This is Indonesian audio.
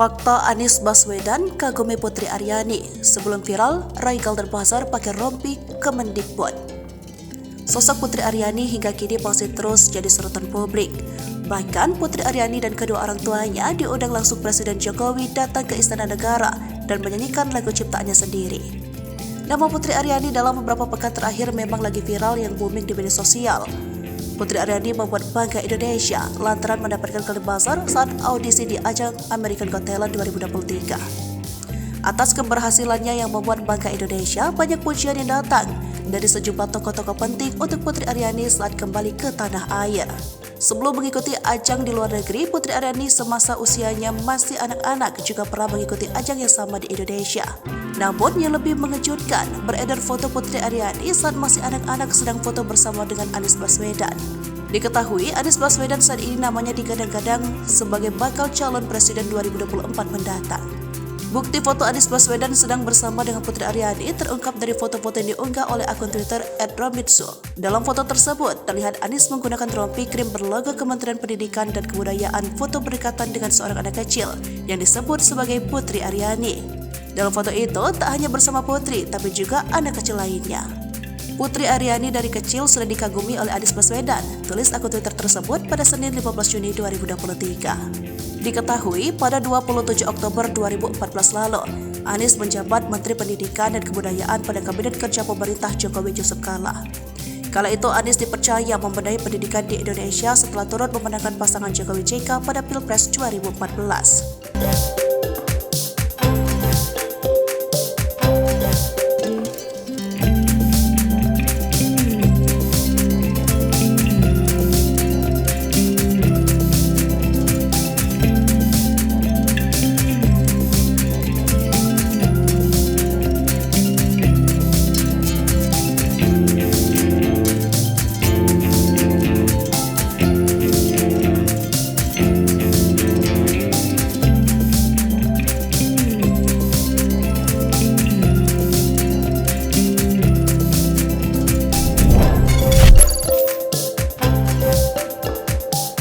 Fakta Anies Baswedan kagumi Putri Aryani. Sebelum viral, Rai Galderbazar pakai rompi Kemendikbud. Sosok Putri Aryani hingga kini masih terus jadi sorotan publik. Bahkan Putri Aryani dan kedua orang tuanya diundang langsung Presiden Jokowi datang ke Istana Negara dan menyanyikan lagu ciptaannya sendiri. Nama Putri Aryani dalam beberapa pekan terakhir memang lagi viral yang booming di media sosial. Putri Aryani membuat bangga Indonesia lantaran mendapatkan Galderbazar saat audisi di ajang American Got Talent 2023. Atas keberhasilannya yang membuat bangga Indonesia, banyak pujian yang datang dari sejumlah tokoh-tokoh penting untuk Putri Aryani saat kembali ke tanah air. Sebelum mengikuti ajang di luar negeri, Putri Aryani semasa usianya masih anak-anak juga pernah mengikuti ajang yang sama di Indonesia. Namun yang lebih mengejutkan, beredar foto Putri Aryani saat masih anak-anak sedang foto bersama dengan Anies Baswedan. Diketahui Anies Baswedan saat ini namanya digadang-gadang sebagai bakal calon presiden 2024 mendatang. Bukti foto Anies Baswedan sedang bersama dengan Putri Aryani terungkap dari foto-foto yang diunggah oleh akun Twitter @romitsu. Dalam foto tersebut, terlihat Anies menggunakan rompi krim berlogo Kementerian Pendidikan dan Kebudayaan, foto berdekatan dengan seorang anak kecil yang disebut sebagai Putri Aryani. Dalam foto itu, tak hanya bersama Putri, tapi juga anak kecil lainnya. Putri Aryani dari kecil sudah dikagumi oleh Anies Baswedan, tulis akun Twitter tersebut pada Senin 15 Juni 2023. Diketahui pada 27 Oktober 2014 lalu, Anies menjabat Menteri Pendidikan dan Kebudayaan pada Kabinet Kerja Pemerintah Jokowi Yusuf Kala. Kala itu Anies dipercaya membenahi pendidikan di Indonesia setelah turut memenangkan pasangan Jokowi JK pada Pilpres 2014.